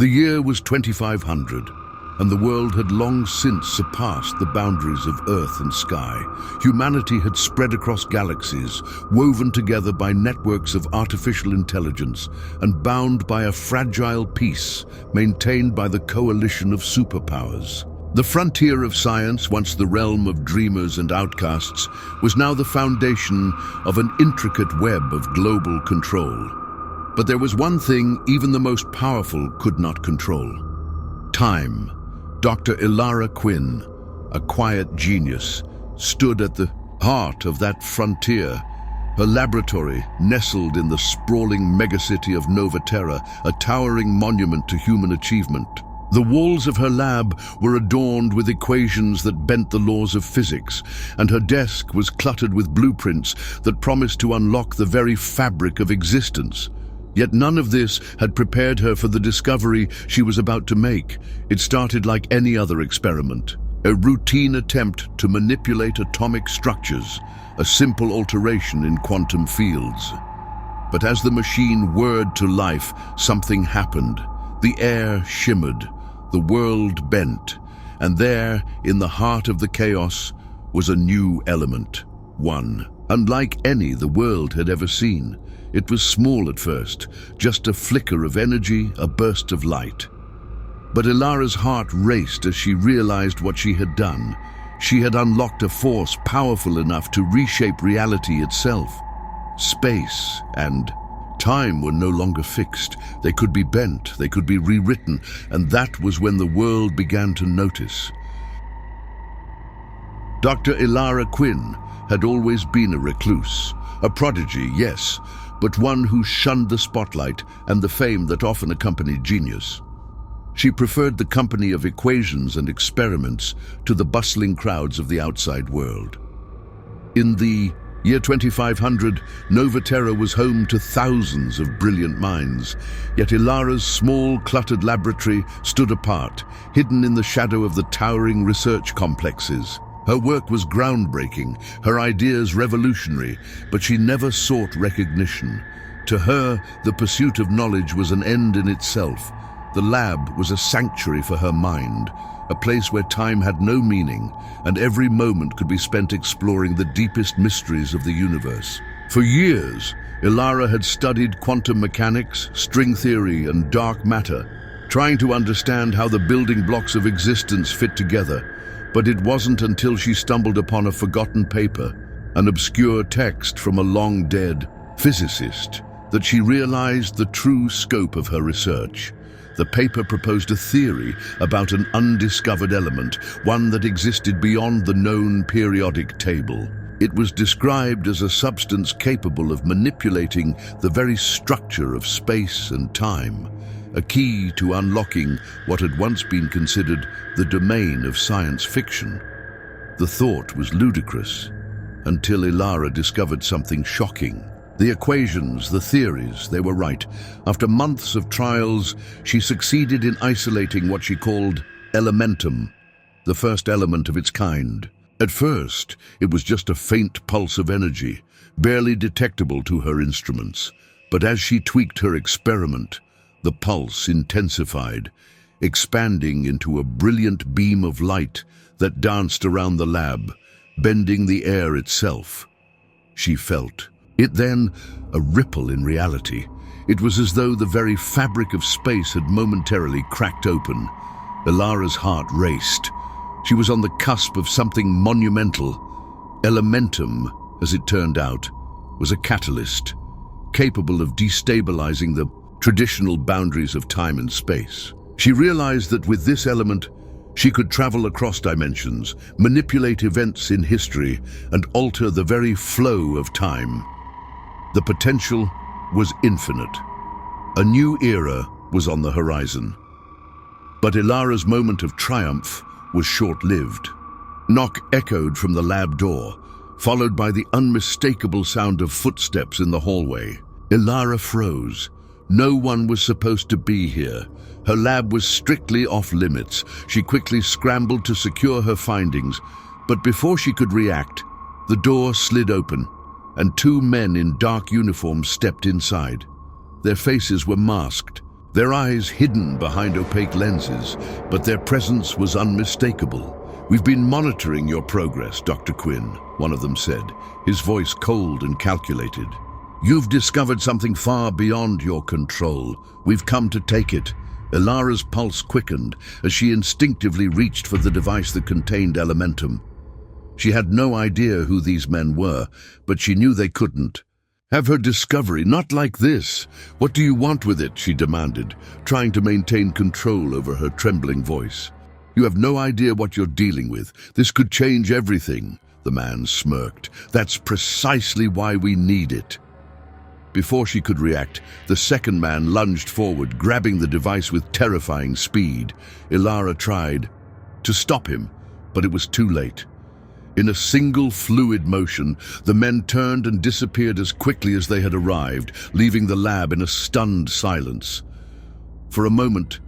The year was 2500, and the world had long since surpassed the boundaries of earth and sky. Humanity had spread across galaxies, woven together by networks of artificial intelligence and bound by a fragile peace maintained by the coalition of superpowers. The frontier of science, once the realm of dreamers and outcasts, was now the foundation of an intricate web of global control. But there was one thing even the most powerful could not control: time. Dr. Elara Quinn, a quiet genius, stood at the heart of that frontier. Her laboratory, nestled in the sprawling megacity of Nova Terra, a towering monument to human achievement. The walls of her lab were adorned with equations that bent the laws of physics, and her desk was cluttered with blueprints that promised to unlock the very fabric of existence. Yet none of this had prepared her for the discovery she was about to make. It started like any other experiment, a routine attempt to manipulate atomic structures, a simple alteration in quantum fields. But as the machine whirred to life, something happened. The air shimmered, the world bent, and there, in the heart of the chaos, was a new element. One unlike any the world had ever seen. It was small at first, just a flicker of energy, a burst of light. But Elara's heart raced as she realized what she had done. She had unlocked a force powerful enough to reshape reality itself. Space and time were no longer fixed. They could be bent, they could be rewritten, and that was when the world began to notice. Dr. Elara Quinn had always been a recluse, a prodigy, yes, but one who shunned the spotlight and the fame that often accompanied genius. She preferred the company of equations and experiments to the bustling crowds of the outside world. In the year 2500, Nova Terra was home to thousands of brilliant minds, yet Elara's small, cluttered laboratory stood apart, hidden in the shadow of the towering research complexes. Her work was groundbreaking, her ideas revolutionary, but she never sought recognition. To her, the pursuit of knowledge was an end in itself. The lab was a sanctuary for her mind, a place where time had no meaning, and every moment could be spent exploring the deepest mysteries of the universe. For years, Elara had studied quantum mechanics, string theory, and dark matter, trying to understand how the building blocks of existence fit together. But it wasn't until she stumbled upon a forgotten paper, an obscure text from a long-dead physicist, that she realized the true scope of her research. The paper proposed a theory about an undiscovered element, one that existed beyond the known periodic table. It was described as a substance capable of manipulating the very structure of space and time, a key to unlocking what had once been considered the domain of science fiction. The thought was ludicrous, until Elara discovered something shocking. The equations, the theories, they were right. After months of trials, she succeeded in isolating what she called elementum, the first element of its kind. At first, it was just a faint pulse of energy, barely detectable to her instruments. But as she tweaked her experiment, the pulse intensified, expanding into a brilliant beam of light that danced around the lab, bending the air itself. She felt it then, a ripple in reality. It was as though the very fabric of space had momentarily cracked open. Elara's heart raced. She was on the cusp of something monumental. Elementum, as it turned out, was a catalyst, capable of destabilizing the traditional boundaries of time and space. She realized that with this element, she could travel across dimensions, manipulate events in history, and alter the very flow of time. The potential was infinite. A new era was on the horizon. But Elara's moment of triumph was short-lived. Knock echoed from the lab door, followed by the unmistakable sound of footsteps in the hallway. Elara froze. No one was supposed to be here. Her lab was strictly off-limits. She quickly scrambled to secure her findings, but before she could react, the door slid open, and two men in dark uniforms stepped inside. Their faces were masked, their eyes hidden behind opaque lenses, but their presence was unmistakable. "We've been monitoring your progress, Dr. Quinn," one of them said, his voice cold and calculated. "You've discovered something far beyond your control. We've come to take it." Elara's pulse quickened as she instinctively reached for the device that contained elementum. She had no idea who these men were, but she knew they couldn't have her discovery. "Not like this. What do you want with it?" she demanded, trying to maintain control over her trembling voice. "You have no idea what you're dealing with. This could change everything." The man smirked. "That's precisely why we need it." Before she could react, the second man lunged forward, grabbing the device with terrifying speed. Elara tried to stop him, but it was too late. In a single fluid motion, the men turned and disappeared as quickly as they had arrived, leaving the lab in a stunned silence. For a moment,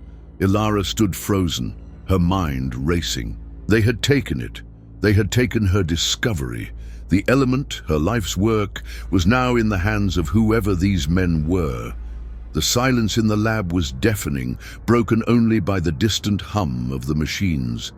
Elara stood frozen, her mind racing. They had taken it. They had taken her discovery. The element, her life's work, was now in the hands of whoever these men were. The silence in the lab was deafening, broken only by the distant hum of the machines.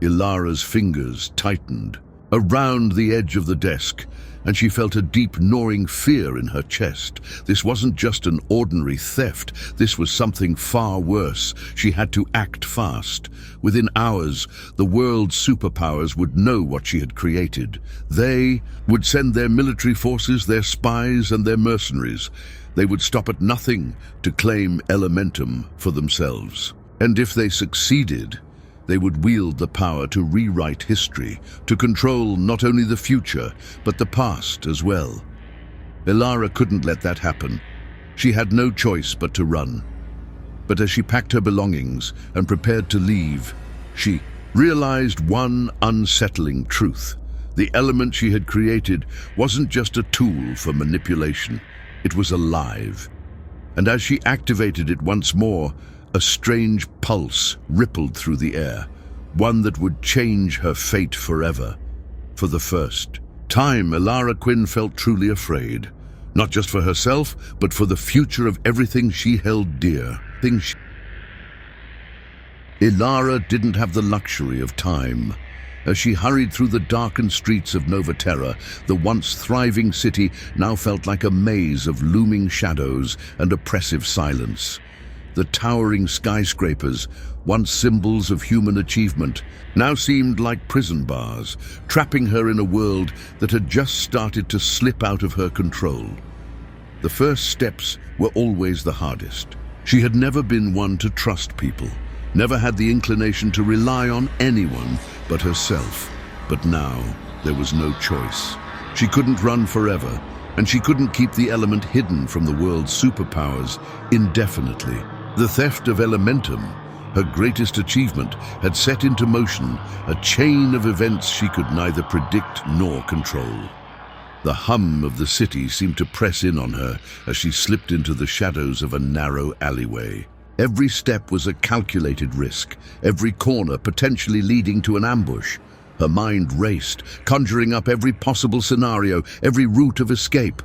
Elara's fingers tightened around the edge of the desk, and she felt a deep gnawing fear in her chest. This wasn't just an ordinary theft. This was something far worse. She had to act fast. Within hours, the world's superpowers would know what she had created. They would send their military forces, their spies, and their mercenaries. They would stop at nothing to claim elementum for themselves. And if they succeeded, they would wield the power to rewrite history, to control not only the future, but the past as well. Elara couldn't let that happen. She had no choice but to run. But as she packed her belongings and prepared to leave, she realized one unsettling truth. The element she had created wasn't just a tool for manipulation. It was alive. And as she activated it once more, a strange pulse rippled through the air, one that would change her fate forever. For the first time, Elara Quinn felt truly afraid, not just for herself, but for the future of everything she held dear. Elara didn't have the luxury of time. As she hurried through the darkened streets of Nova Terra, the once thriving city now felt like a maze of looming shadows and oppressive silence. The towering skyscrapers, once symbols of human achievement, now seemed like prison bars, trapping her in a world that had just started to slip out of her control. The first steps were always the hardest. She had never been one to trust people, never had the inclination to rely on anyone but herself. But now, there was no choice. She couldn't run forever, and she couldn't keep the element hidden from the world's superpowers indefinitely. The theft of elementum, her greatest achievement, had set into motion a chain of events she could neither predict nor control. The hum of the city seemed to press in on her as she slipped into the shadows of a narrow alleyway. Every step was a calculated risk, every corner potentially leading to an ambush. Her mind raced, conjuring up every possible scenario, every route of escape.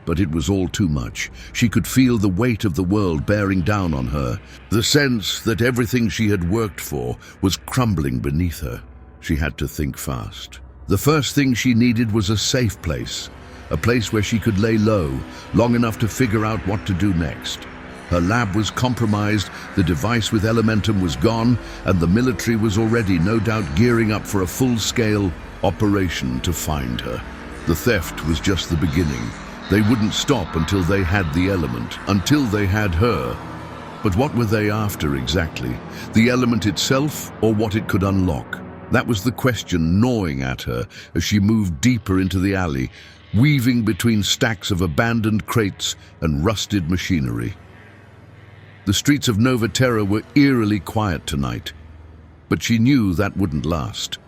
But it was all too much. She could feel the weight of the world bearing down on her, the sense that everything she had worked for was crumbling beneath her. She had to think fast. The first thing she needed was a safe place, a place where she could lay low, long enough to figure out what to do next. Her lab was compromised, the device with elementum was gone, and the military was already no doubt gearing up for a full-scale operation to find her. The theft was just the beginning. They wouldn't stop until they had the element, until they had her. But what were they after exactly? The element itself, or what it could unlock? That was the question gnawing at her as she moved deeper into the alley, weaving between stacks of abandoned crates and rusted machinery. The streets of Nova Terra were eerily quiet tonight, but she knew that wouldn't last.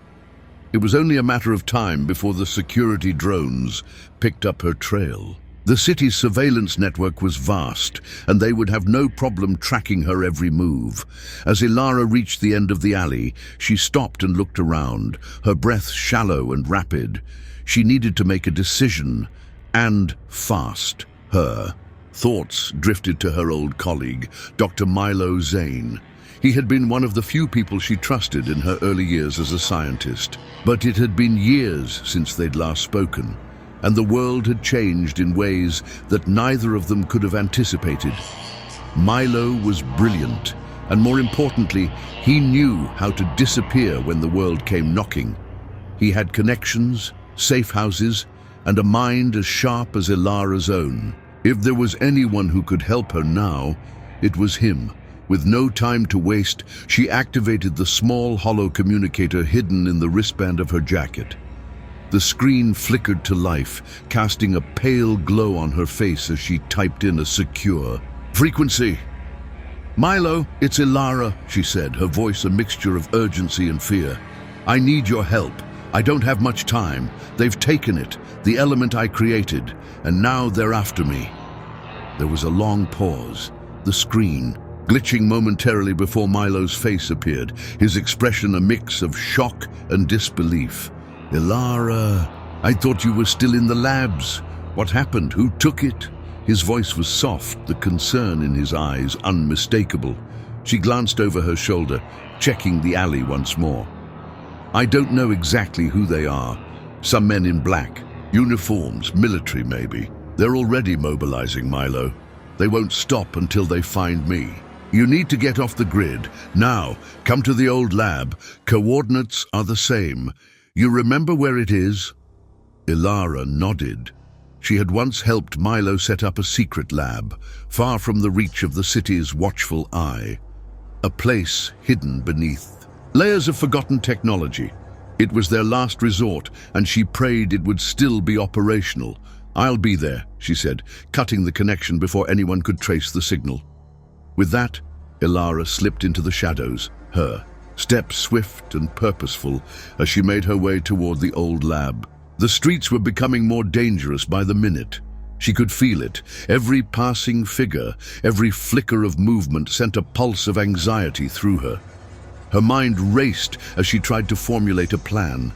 It was only a matter of time before the security drones picked up her trail. The city's surveillance network was vast, and they would have no problem tracking her every move. As Elara reached the end of the alley, she stopped and looked around, her breath shallow and rapid. She needed to make a decision, and fast. Her Thoughts drifted to her old colleague, Dr. Milo Zane. He had been one of the few people she trusted in her early years as a scientist. But it had been years since they'd last spoken, and the world had changed in ways that neither of them could have anticipated. Milo was brilliant, and more importantly, he knew how to disappear when the world came knocking. He had connections, safe houses, and a mind as sharp as Elara's own. If there was anyone who could help her now, it was him. With no time to waste, she activated the small hollow communicator hidden in the wristband of her jacket. The screen flickered to life, casting a pale glow on her face as she typed in a secure frequency. "Milo, it's Elara," she said, her voice a mixture of urgency and fear. "I need your help. I don't have much time. They've taken it, the element I created, and now they're after me." There was a long pause, the screen glitching momentarily before Milo's face appeared, his expression a mix of shock and disbelief. "Elara, I thought you were still in the labs. What happened? Who took it?" His voice was soft, the concern in his eyes unmistakable. She glanced over her shoulder, checking the alley once more. "I don't know exactly who they are. Some men in black, uniforms, military maybe. They're already mobilizing, Milo. They won't stop until they find me. You need to get off the grid. Now, come to the old lab. Coordinates are the same. You remember where it is?" Elara nodded. She had once helped Milo set up a secret lab, far from the reach of the city's watchful eye. A place hidden beneath layers of forgotten technology. It was their last resort, and she prayed it would still be operational. "I'll be there," she said, cutting the connection before anyone could trace the signal. With that, Elara slipped into the shadows, her steps swift and purposeful as she made her way toward the old lab. The streets were becoming more dangerous by the minute. She could feel it. Every passing figure, every flicker of movement sent a pulse of anxiety through her. Her mind raced as she tried to formulate a plan.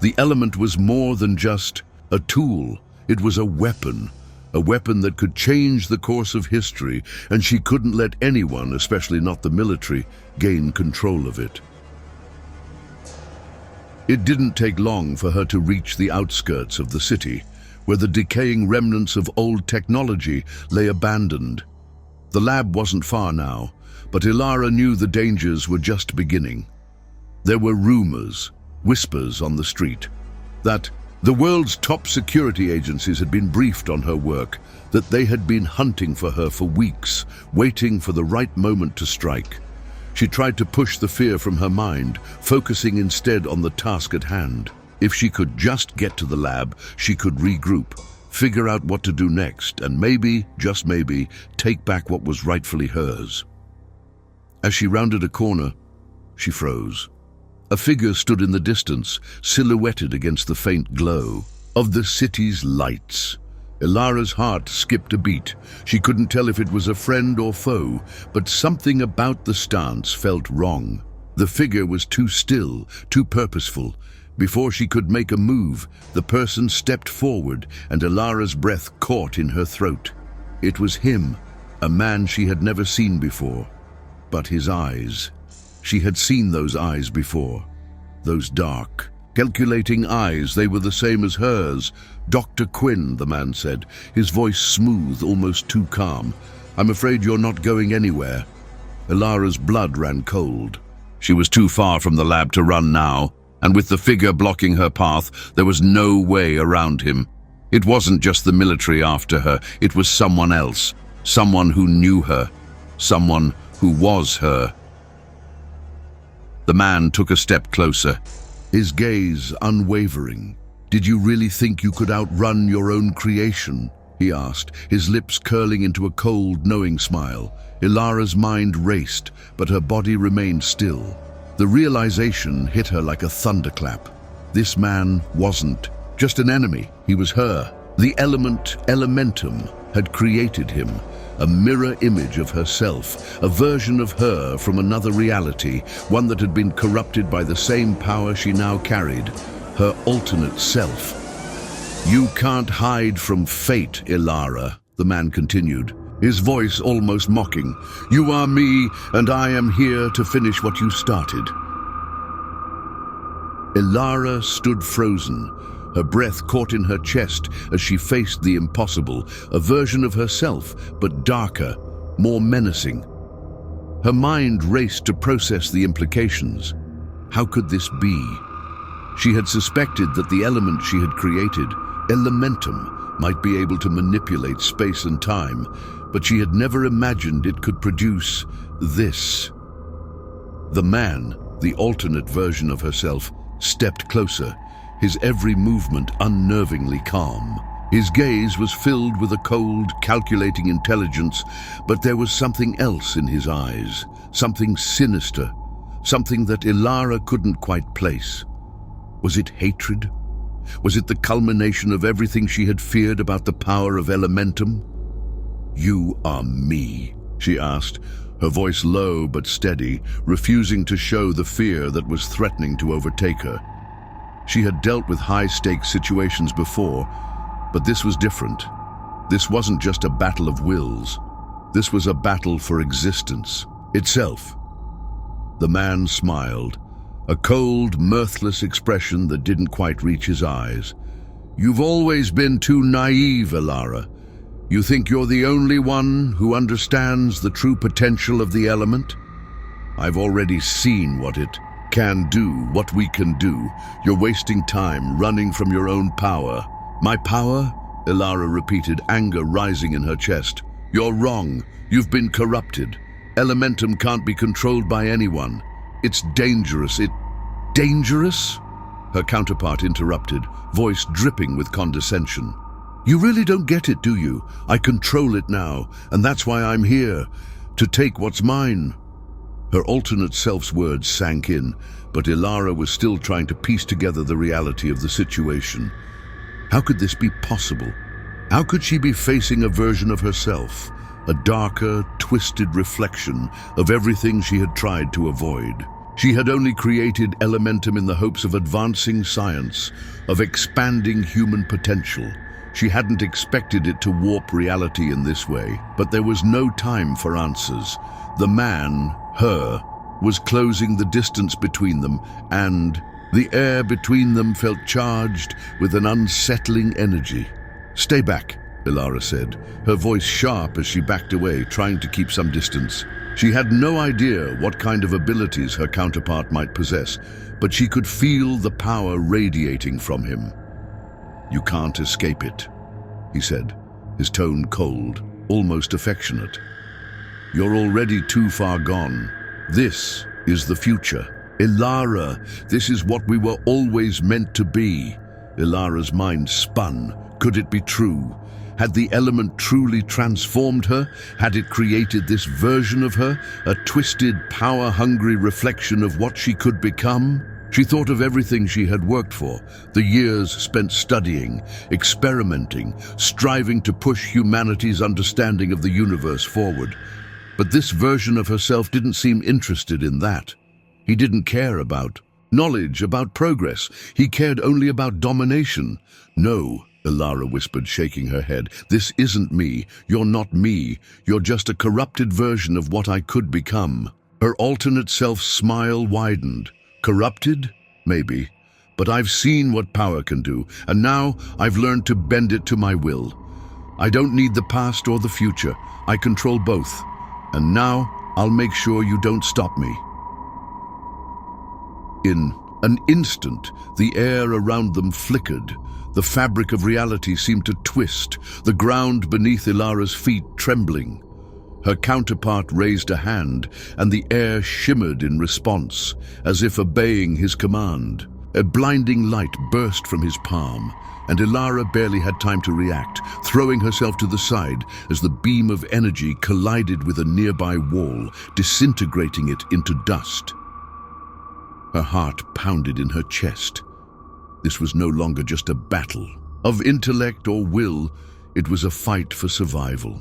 The element was more than just a tool. It was a weapon that could change the course of history, and she couldn't let anyone, especially not the military, gain control of it. It didn't take long for her to reach the outskirts of the city, where the decaying remnants of old technology lay abandoned. The lab wasn't far now, but Elara knew the dangers were just beginning. There were rumors, whispers on the street, that the world's top security agencies had been briefed on her work, that they had been hunting for her for weeks, waiting for the right moment to strike. She tried to push the fear from her mind, focusing instead on the task at hand. If she could just get to the lab, she could regroup, figure out what to do next, and maybe, just maybe, take back what was rightfully hers. As she rounded a corner, she froze. A figure stood in the distance, silhouetted against the faint glow of the city's lights. Elara's heart skipped a beat. She couldn't tell if it was a friend or foe, but something about the stance felt wrong. The figure was too still, too purposeful. Before she could make a move, the person stepped forward, and Elara's breath caught in her throat. It was him, a man she had never seen before. But his eyes... She had seen those eyes before. Those dark, calculating eyes, they were the same as hers. "Dr. Quinn," the man said, his voice smooth, almost too calm. "I'm afraid you're not going anywhere." Elara's blood ran cold. She was too far from the lab to run now, and with the figure blocking her path, there was no way around him. It wasn't just the military after her, it was someone else, someone who knew her, someone who was her. The man took a step closer, his gaze unwavering. "Did you really think you could outrun your own creation?" he asked, his lips curling into a cold, knowing smile. Elara's mind raced, but her body remained still. The realization hit her like a thunderclap. This man wasn't just an enemy, he was her. The element, Elementum, had created him, a mirror image of herself, a version of her from another reality, one that had been corrupted by the same power she now carried, her alternate self. "You can't hide from fate, Elara," the man continued, his voice almost mocking. "You are me, and I am here to finish what you started." Elara stood frozen, her breath caught in her chest as she faced the impossible, a version of herself, but darker, more menacing. Her mind raced to process the implications. How could this be? She had suspected that the element she had created, elementum, might be able to manipulate space and time, but she had never imagined it could produce this. The man, the alternate version of herself, stepped closer, his every movement unnervingly calm. His gaze was filled with a cold, calculating intelligence, but there was something else in his eyes, something sinister, something that Elara couldn't quite place. Was it hatred? Was it the culmination of everything she had feared about the power of elementum? "You are me," she asked, her voice low but steady, refusing to show the fear that was threatening to overtake her. She had dealt with high-stakes situations before, but this was different. This wasn't just a battle of wills. This was a battle for existence itself. The man smiled, a cold, mirthless expression that didn't quite reach his eyes. "You've always been too naive, Elara. You think you're the only one who understands the true potential of the element? I've already seen what it can do, what we can do. You're wasting time running from your own power." "My power?" Elara repeated, anger rising in her chest. "You're wrong. You've been corrupted. Elementum can't be controlled by anyone. It's dangerous. Dangerous?" Her counterpart interrupted, voice dripping with condescension. "You really don't get it, do you? I control it now, and that's why I'm here, to take what's mine." Her alternate self's words sank in, but Elara was still trying to piece together the reality of the situation. How could this be possible? How could she be facing a version of herself, a darker, twisted reflection of everything she had tried to avoid? She had only created elementum in the hopes of advancing science, of expanding human potential. She hadn't expected it to warp reality in this way, but there was no time for answers. The man, her, was closing the distance between them, and the air between them felt charged with an unsettling energy. "Stay back," Elara said, her voice sharp as she backed away, trying to keep some distance. She had no idea what kind of abilities her counterpart might possess, but she could feel the power radiating from him. "You can't escape it," he said, his tone cold, almost affectionate. "You're already too far gone. This is the future. Elara, this is what we were always meant to be." Elara's mind spun. Could it be true? Had the element truly transformed her? Had it created this version of her, a twisted, power-hungry reflection of what she could become? She thought of everything she had worked for, the years spent studying, experimenting, striving to push humanity's understanding of the universe forward. But this version of herself didn't seem interested in that. He didn't care about knowledge, about progress. He cared only about domination. "No," Elara whispered, shaking her head. "This isn't me. You're not me. You're just a corrupted version of what I could become." Her alternate self's smile widened. "Corrupted? Maybe. But I've seen what power can do, and now I've learned to bend it to my will. I don't need the past or the future. I control both. And now I'll make sure you don't stop me." In an instant, the air around them flickered. The fabric of reality seemed to twist, the ground beneath Elara's feet trembling. Her counterpart raised a hand, and the air shimmered in response, as if obeying his command. A blinding light burst from his palm, and Elara barely had time to react, throwing herself to the side as the beam of energy collided with a nearby wall, disintegrating it into dust. Her heart pounded in her chest. This was no longer just a battle of intellect or will, it was a fight for survival.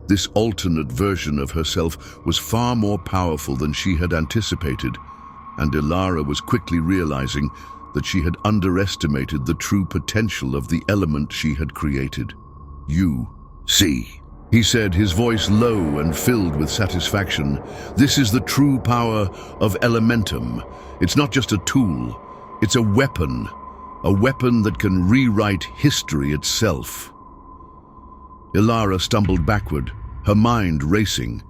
This alternate version of herself was far more powerful than she had anticipated, and Elara was quickly realizing that she had underestimated the true potential of the element she had created. "You See, he said, his voice low and filled with satisfaction. This is the true power of elementum. It's not just a tool, it's a weapon that can rewrite history itself. Elara stumbled backward, her mind racing.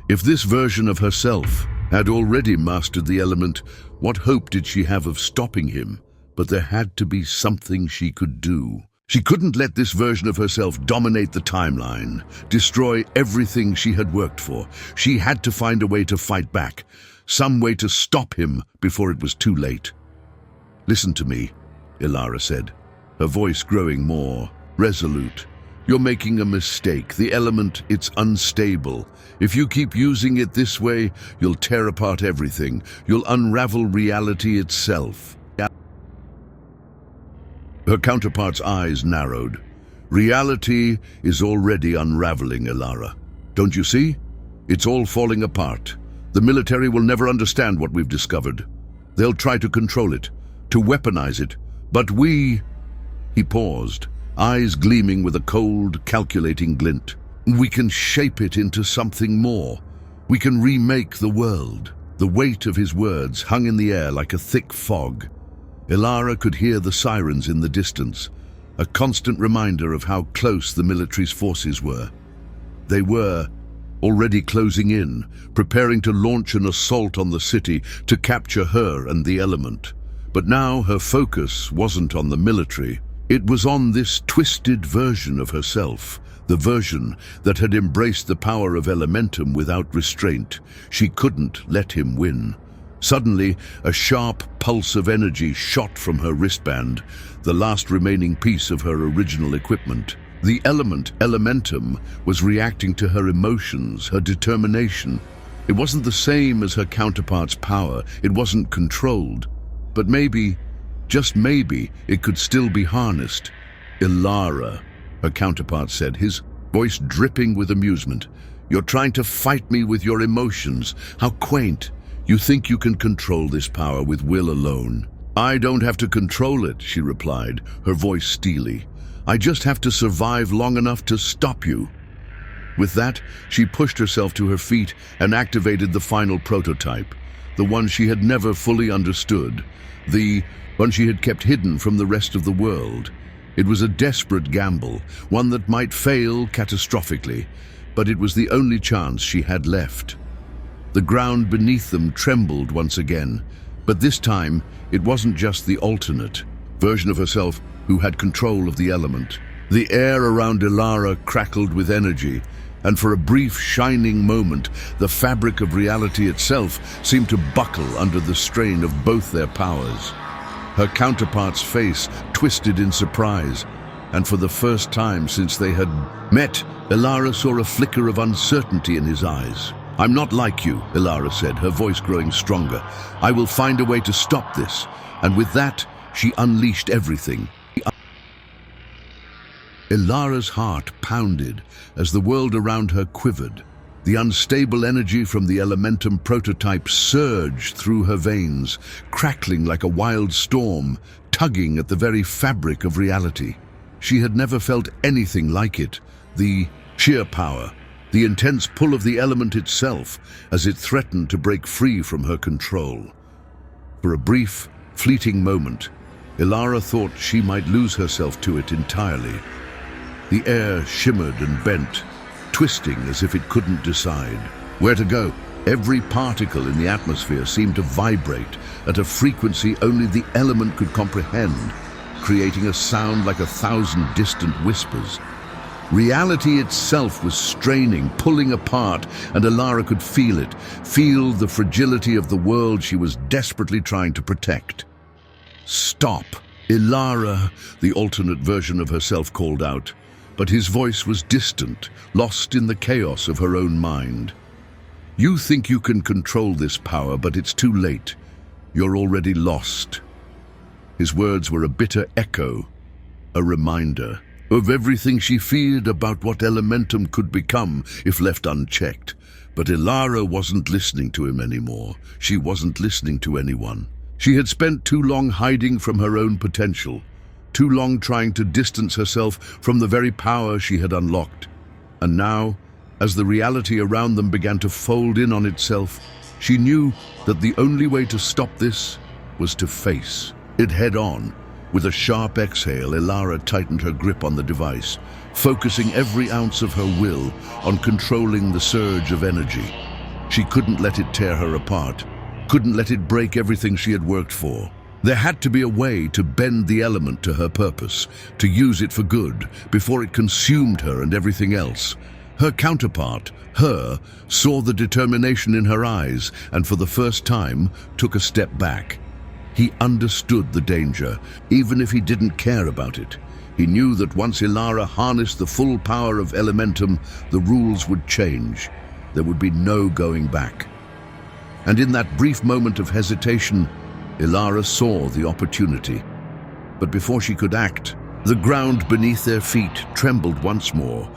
If this version of herself had already mastered the element, what hope did she have of stopping him? But there had to be something she could do. She couldn't let this version of herself dominate the timeline, destroy everything she had worked for. She had to find a way to fight back, some way to stop him before it was too late. Listen to me, Elara said, her voice growing more resolute. You're making a mistake. The element, it's unstable. If you keep using it this way, you'll tear apart everything. You'll unravel reality itself. Her counterpart's eyes narrowed. Reality is already unraveling, Elara. Don't you see? It's all falling apart. The military will never understand what we've discovered. They'll try to control it, to weaponize it. But we... He paused, eyes gleaming with a cold, calculating glint. We can shape it into something more. We can remake the world. The weight of his words hung in the air like a thick fog. Elara could hear the sirens in the distance, a constant reminder of how close the military's forces were. They were already closing in, preparing to launch an assault on the city to capture her and the element. But now her focus wasn't on the military. It was on this twisted version of herself, the version that had embraced the power of elementum without restraint. She couldn't let him win. Suddenly, a sharp pulse of energy shot from her wristband, the last remaining piece of her original equipment. The element, elementum, was reacting to her emotions, her determination. It wasn't the same as her counterpart's power. It wasn't controlled. But maybe, just maybe, it could still be harnessed. Elara, her counterpart said, his voice dripping with amusement. You're trying to fight me with your emotions. How quaint. You think you can control this power with will alone. I don't have to control it, she replied, her voice steely. I just have to survive long enough to stop you. With that, she pushed herself to her feet and activated the final prototype, the one she had never fully understood, the one she had kept hidden from the rest of the world. It was a desperate gamble, one that might fail catastrophically, but it was the only chance she had left. The ground beneath them trembled once again, but this time it wasn't just the alternate version of herself who had control of the element. The air around Elara crackled with energy, and for a brief shining moment, the fabric of reality itself seemed to buckle under the strain of both their powers. Her counterpart's face twisted in surprise, and for the first time since they had met, Elara saw a flicker of uncertainty in his eyes. I'm not like you, Elara said, her voice growing stronger. I will find a way to stop this. And with that, she unleashed everything. Elara's heart pounded as the world around her quivered. The unstable energy from the elementum prototype surged through her veins, crackling like a wild storm, tugging at the very fabric of reality. She had never felt anything like it, the sheer power, the intense pull of the element itself as it threatened to break free from her control. For a brief, fleeting moment, Elara thought she might lose herself to it entirely. The air shimmered and bent, twisting as if it couldn't decide where to go. Every particle in the atmosphere seemed to vibrate at a frequency only the element could comprehend, creating a sound like 1,000 distant whispers. Reality itself was straining, pulling apart, and Elara could feel it, feel the fragility of the world she was desperately trying to protect. Stop! Elara, the alternate version of herself called out, but his voice was distant, lost in the chaos of her own mind. You think you can control this power, but it's too late. You're already lost. His words were a bitter echo, a reminder of everything she feared about what elementum could become if left unchecked. But Elara wasn't listening to him anymore. She wasn't listening to anyone. She had spent too long hiding from her own potential, too long trying to distance herself from the very power she had unlocked. And now, as the reality around them began to fold in on itself, she knew that the only way to stop this was to face it head on. With a sharp exhale, Elara tightened her grip on the device, focusing every ounce of her will on controlling the surge of energy. She couldn't let it tear her apart, couldn't let it break everything she had worked for. There had to be a way to bend the element to her purpose, to use it for good, before it consumed her and everything else. Her counterpart, Her, saw the determination in her eyes and for the first time took a step back. He understood the danger, even if he didn't care about it. He knew that once Elara harnessed the full power of Elementum, the rules would change. There would be no going back. And in that brief moment of hesitation, Elara saw the opportunity. But before she could act, the ground beneath their feet trembled once more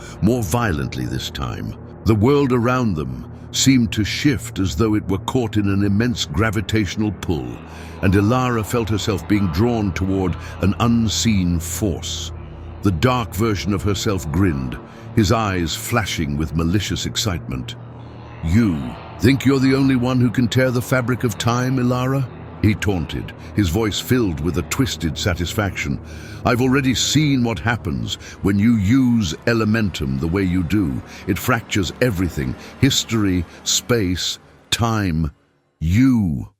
violently this time. The world around them seemed to shift as though it were caught in an immense gravitational pull, and Elara felt herself being drawn toward an unseen force. The dark version of herself grinned, his eyes flashing with malicious excitement. "You think you're the only one who can tear the fabric of time, Elara?" He taunted, his voice filled with a twisted satisfaction. "I've already seen what happens when you use Elementum the way you do. It fractures everything: history, space, time. You."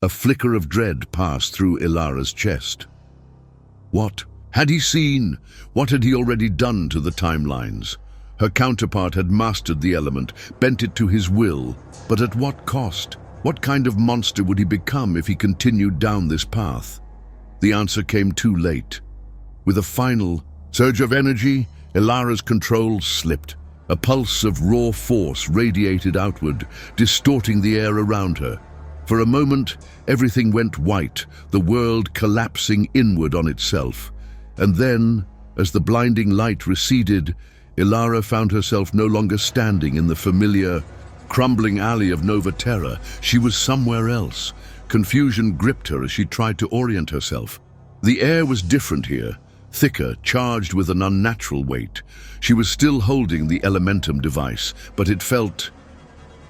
A flicker of dread passed through Elara's chest. What had he seen? What had he already done to the timelines? Her counterpart had mastered the element, bent it to his will, but at what cost? What kind of monster would he become if he continued down this path? The answer came too late. With a final surge of energy, Elara's control slipped. A pulse of raw force radiated outward, distorting the air around her. For a moment, everything went white, the world collapsing inward on itself. And then, as the blinding light receded, Elara found herself no longer standing in the familiar, crumbling alley of Nova Terra. She was somewhere else. Confusion gripped her as she tried to orient herself. The air was different here, thicker, charged with an unnatural weight. She was still holding the Elementum device, but it felt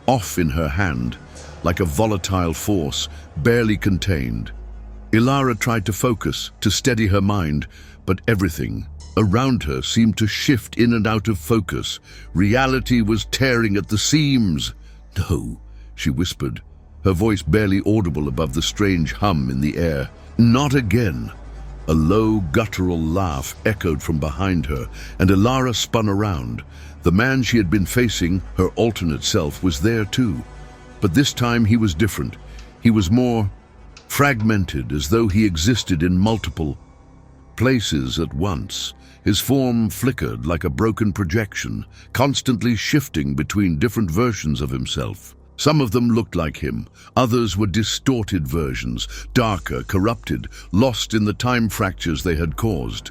off in her hand, like a volatile force, barely contained. Elara tried to focus, to steady her mind, but everything around her seemed to shift in and out of focus. Reality was tearing at the seams. "No," she whispered, her voice barely audible above the strange hum in the air. "Not again." A low, guttural laugh echoed from behind her, and Elara spun around. The man she had been facing, her alternate self, was there too. But this time he was different. He was more fragmented, as though he existed in multiple places at once. His form flickered like a broken projection, constantly shifting between different versions of himself. Some of them looked like him, others were distorted versions, darker, corrupted, lost in the time fractures they had caused.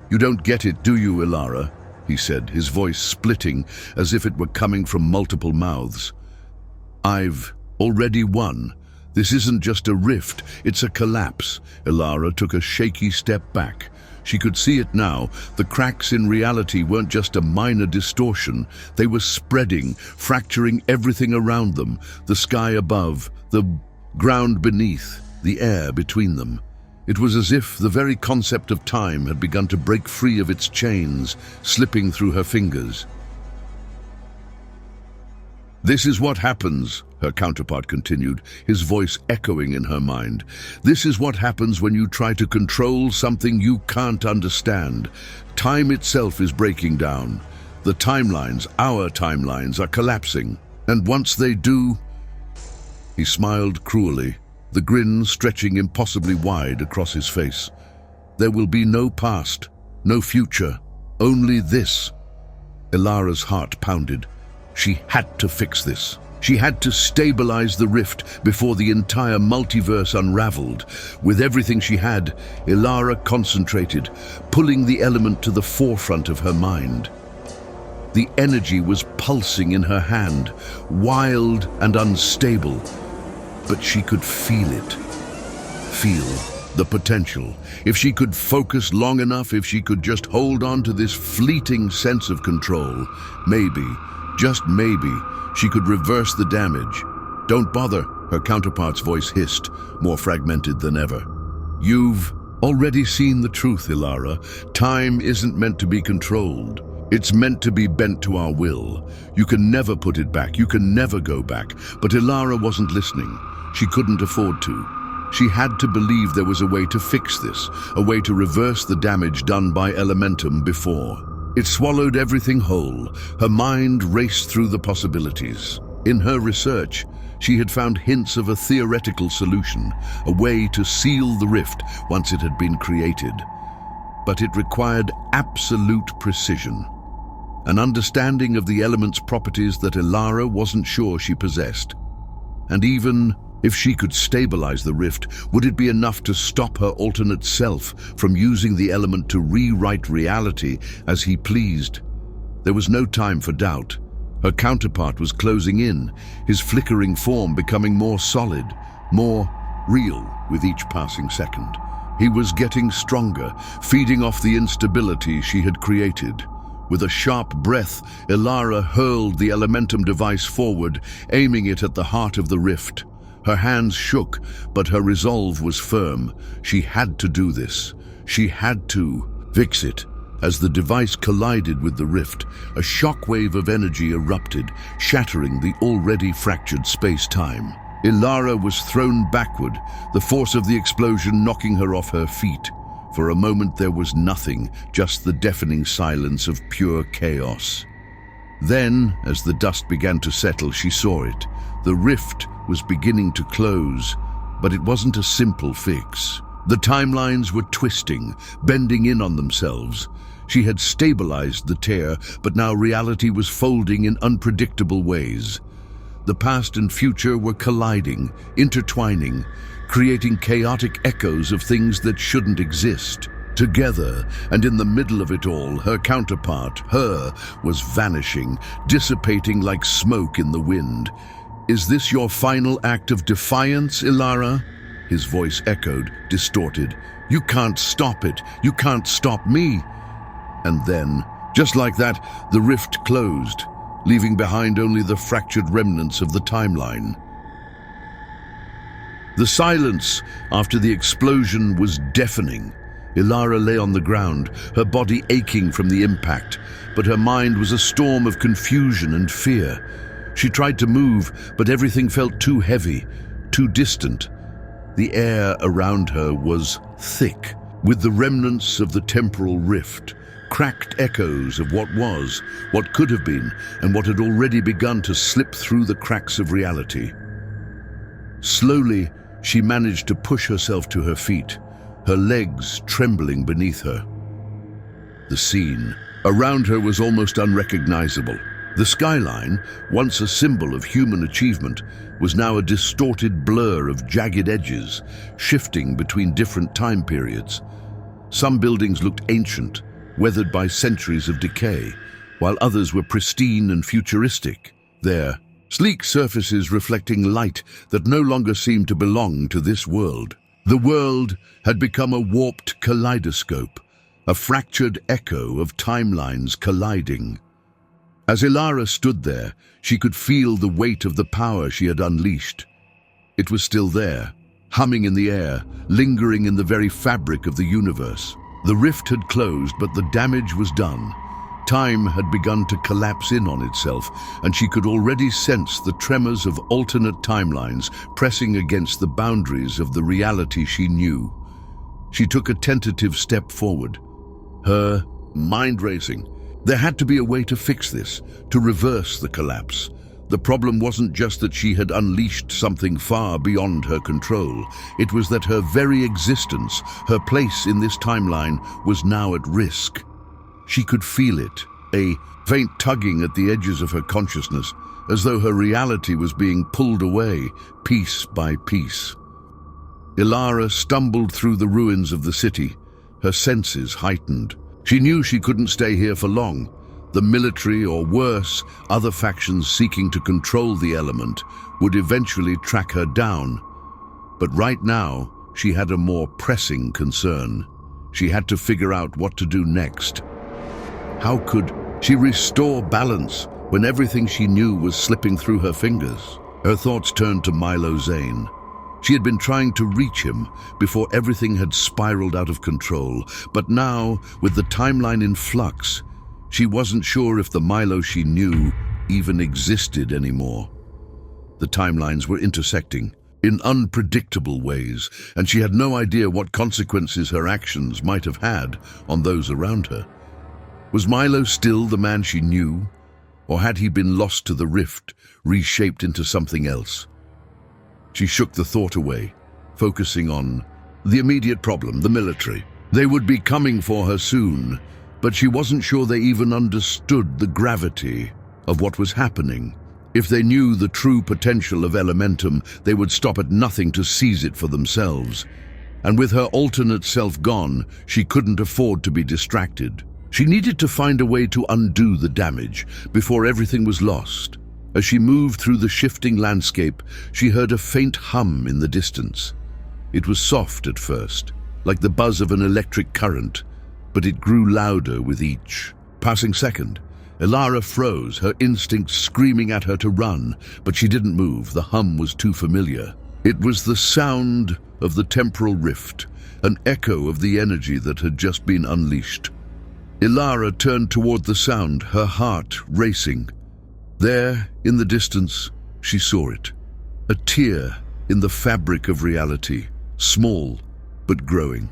"You don't get it, do you, Elara?" he said, his voice splitting as if it were coming from multiple mouths. "I've already won. This isn't just a rift, it's a collapse." Elara took a shaky step back. She could see it now. The cracks in reality weren't just a minor distortion. They were spreading, fracturing everything around them, the sky above, the ground beneath, the air between them. It was as if the very concept of time had begun to break free of its chains, slipping through her fingers. "This is what happens," her counterpart continued, his voice echoing in her mind. "This is what happens when you try to control something you can't understand. Time itself is breaking down. The timelines, our timelines, are collapsing. And once they do..." He smiled cruelly, the grin stretching impossibly wide across his face. "There will be no past, no future, only this." Elara's heart pounded. She had to fix this. She had to stabilize the rift before the entire multiverse unraveled. With everything she had, Elara concentrated, pulling the element to the forefront of her mind. The energy was pulsing in her hand, wild and unstable, but she could feel it. Feel The potential. If she could focus long enough, if she could just hold on to this fleeting sense of control, maybe, just maybe, she could reverse the damage. "Don't bother," her counterpart's voice hissed, more fragmented than ever. "You've already seen the truth, Elara. Time isn't meant to be controlled. It's meant to be bent to our will. You can never put it back. You can never go back." But Elara wasn't listening. She couldn't afford to. She had to believe there was a way to fix this, a way to reverse the damage done by Elementum before. It swallowed everything whole. Her mind raced through the possibilities. In her research, she had found hints of a theoretical solution, a way to seal the rift once it had been created. But it required absolute precision, an understanding of the element's properties that Elara wasn't sure she possessed. And even if she could stabilize the rift, would it be enough to stop her alternate self from using the element to rewrite reality as he pleased? There was no time for doubt. Her counterpart was closing in, his flickering form becoming more solid, more real with each passing second. He was getting stronger, feeding off the instability she had created. With a sharp breath, Elara hurled the Elementum device forward, aiming it at the heart of the rift. Her hands shook, but her resolve was firm. She had to do this. She had to fix it. As the device collided with the rift, a shockwave of energy erupted, shattering the already fractured space-time. Elara was thrown backward, the force of the explosion knocking her off her feet. For a moment there was nothing, just the deafening silence of pure chaos. Then, as the dust began to settle, she saw it. The rift was beginning to close, but it wasn't a simple fix. The timelines were twisting, bending in on themselves. She had stabilized the tear, but now reality was folding in unpredictable ways. The past and future were colliding, intertwining, creating chaotic echoes of things that shouldn't exist. Together, and in the middle of it all, her counterpart, her, was vanishing, dissipating like smoke in the wind. "Is this your final act of defiance, Elara?" His voice echoed, distorted. "You can't stop it. You can't stop me." And then, just like that, the rift closed, leaving behind only the fractured remnants of the timeline. The silence after the explosion was deafening. Elara lay on the ground, her body aching from the impact, but her mind was a storm of confusion and fear. She tried to move, but everything felt too heavy, too distant. The air around her was thick, with the remnants of the temporal rift, cracked echoes of what was, what could have been, and what had already begun to slip through the cracks of reality. Slowly, she managed to push herself to her feet, her legs trembling beneath her. The scene around her was almost unrecognizable. The skyline, once a symbol of human achievement, was now a distorted blur of jagged edges, shifting between different time periods. Some buildings looked ancient, weathered by centuries of decay, while others were pristine and futuristic, their sleek surfaces reflecting light that no longer seemed to belong to this world. The world had become a warped kaleidoscope, a fractured echo of timelines colliding. As Elara stood there, she could feel the weight of the power she had unleashed. It was still there, humming in the air, lingering in the very fabric of the universe. The rift had closed, but the damage was done. Time had begun to collapse in on itself, and she could already sense the tremors of alternate timelines pressing against the boundaries of the reality she knew. She took a tentative step forward, her mind racing. There had to be a way to fix this, to reverse the collapse. The problem wasn't just that she had unleashed something far beyond her control. It was that her very existence, her place in this timeline, was now at risk. She could feel it, a faint tugging at the edges of her consciousness, as though her reality was being pulled away, piece by piece. Elara stumbled through the ruins of the city, her senses heightened. She knew she couldn't stay here for long. The military, or worse, other factions seeking to control the element, would eventually track her down. But right now, she had a more pressing concern. She had to figure out what to do next. How could she restore balance when everything she knew was slipping through her fingers? Her thoughts turned to Milo Zane. She had been trying to reach him before everything had spiraled out of control, but now, with the timeline in flux, she wasn't sure if the Milo she knew even existed anymore. The timelines were intersecting in unpredictable ways, and she had no idea what consequences her actions might have had on those around her. Was Milo still the man she knew, or had he been lost to the rift, reshaped into something else? She shook the thought away, focusing on the immediate problem, the military. They would be coming for her soon, but she wasn't sure they even understood the gravity of what was happening. If they knew the true potential of Elementum, they would stop at nothing to seize it for themselves. And with her alternate self gone, she couldn't afford to be distracted. She needed to find a way to undo the damage before everything was lost. As she moved through the shifting landscape, she heard a faint hum in the distance. It was soft at first, like the buzz of an electric current, but it grew louder with each passing second. Elara froze, her instincts screaming at her to run, but she didn't move. The hum was too familiar. It was the sound of the temporal rift, an echo of the energy that had just been unleashed. Elara turned toward the sound, her heart racing. There, in the distance, she saw it. A tear in the fabric of reality, small but growing.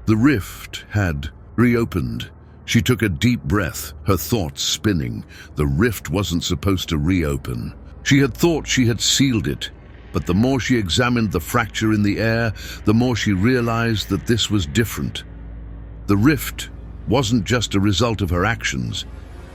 The rift had reopened. She took a deep breath, her thoughts spinning. The rift wasn't supposed to reopen. She had thought she had sealed it, but the more she examined the fracture in the air, the more she realized that this was different. The rift wasn't just a result of her actions.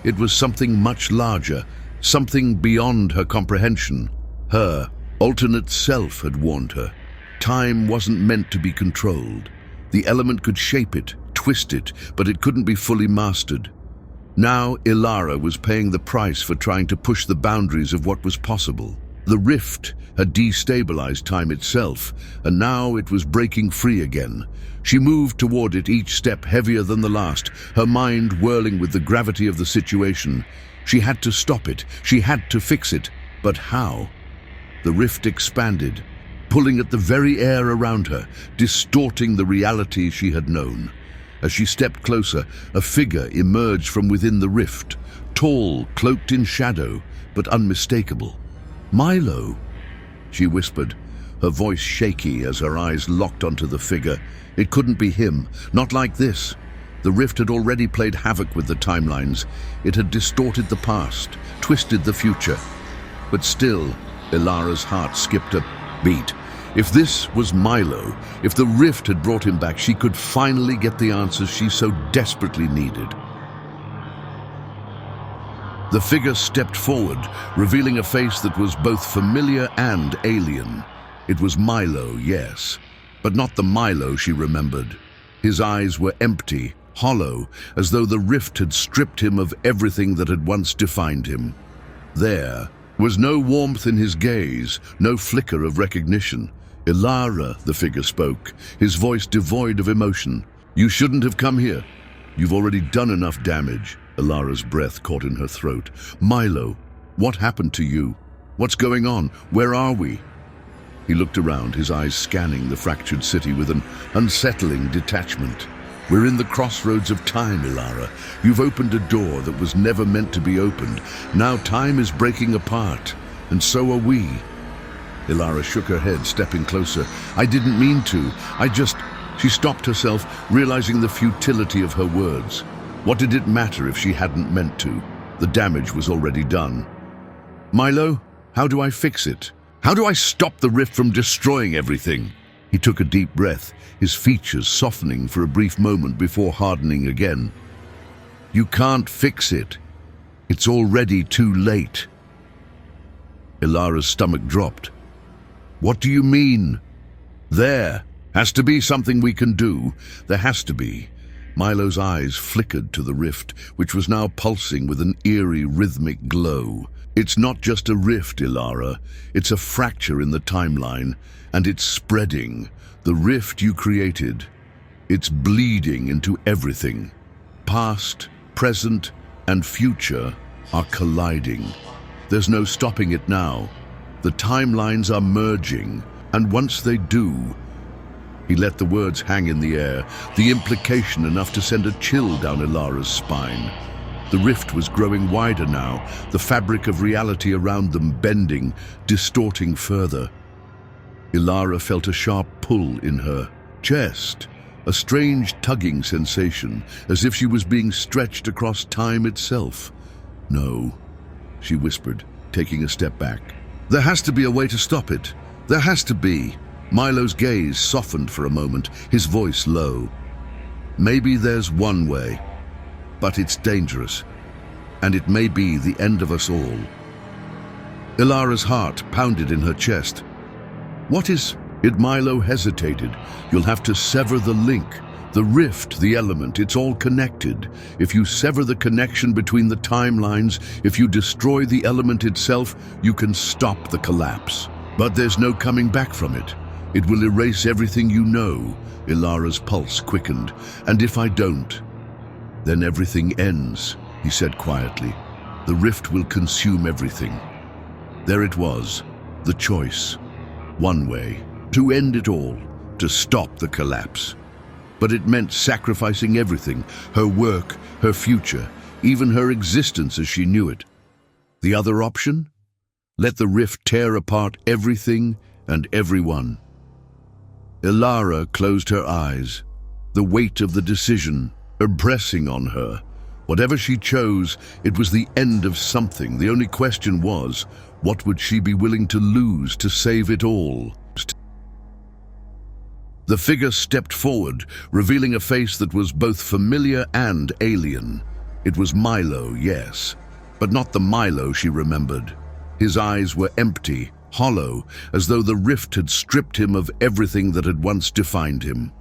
It was something much larger, something beyond her comprehension. Her alternate self had warned her. Time wasn't meant to be controlled. The element could shape it, twist it, but it couldn't be fully mastered. Now Elara was paying the price for trying to push the boundaries of what was possible. The rift had destabilized time itself, and now it was breaking free again. She moved toward it, each step heavier than the last, her mind whirling with the gravity of the situation. She had to stop it. She had to fix it. But how? The rift expanded, pulling at the very air around her, distorting the reality she had known. As she stepped closer, a figure emerged from within the rift, tall, cloaked in shadow, but unmistakable. "Milo," she whispered, her voice shaky as her eyes locked onto the figure. It couldn't be him, not like this. The rift had already played havoc with the timelines. It had distorted the past, twisted the future. But still, Elara's heart skipped a beat. If this was Milo, if the rift had brought him back, she could finally get the answers she so desperately needed. The figure stepped forward, revealing a face that was both familiar and alien. It was Milo, yes, but not the Milo she remembered. His eyes were empty, hollow, as though the rift had stripped him of everything that had once defined him. There was no warmth in his gaze, no flicker of recognition. "Elara," the figure spoke, his voice devoid of emotion. "You shouldn't have come here. You've already done enough damage." Elara's breath caught in her throat. "Milo, what happened to you? What's going on? Where are we?" He looked around, his eyes scanning the fractured city with an unsettling detachment. "We're in the crossroads of time, Elara. You've opened a door that was never meant to be opened. Now time is breaking apart, and so are we." Elara shook her head, stepping closer. "I didn't mean to. She stopped herself, realizing the futility of her words. What did it matter if she hadn't meant to? The damage was already done. "Milo, how do I fix it? How do I stop the rift from destroying everything?" He took a deep breath, his features softening for a brief moment before hardening again. "You can't fix it. It's already too late." Elara's stomach dropped. "What do you mean?" "There has to be something we can do. There has to be. Milo's eyes flickered to the rift, which was now pulsing with an eerie rhythmic glow. It's not just a rift, Elara. It's a fracture in the timeline, and it's spreading. The rift you created, it's bleeding into everything. Past, present, and future are colliding. There's no stopping it now. The timelines are merging, and once they do, he let the words hang in the air, the implication enough to send a chill down Elara's spine. The rift was growing wider now, the fabric of reality around them bending, distorting further. Elara felt a sharp pull in her chest, a strange tugging sensation, as if she was being stretched across time itself. "No," she whispered, taking a step back. "There has to be a way to stop it. There has to be." Milo's gaze softened for a moment, his voice low. "Maybe there's one way, but it's dangerous, and it may be the end of us all." Elara's heart pounded in her chest. "What is it?" Milo hesitated. "You'll have to sever the link. The rift, the element, it's all connected. If you sever the connection between the timelines, if you destroy the element itself, you can stop the collapse. But there's no coming back from it. It will erase everything you know." Elara's pulse quickened. "And if I don't, then everything ends," he said quietly. "The rift will consume everything." There it was, the choice. One way, to end it all, to stop the collapse. But it meant sacrificing everything, her work, her future, even her existence as she knew it. The other option? Let the rift tear apart everything and everyone. Elara closed her eyes, the weight of the decision pressing on her. Whatever she chose, it was the end of something. The only question was, what would she be willing to lose to save it all? The figure stepped forward, revealing a face that was both familiar and alien. It was Milo, yes, but not the Milo she remembered. His eyes were empty, hollow, as though the rift had stripped him of everything that had once defined him.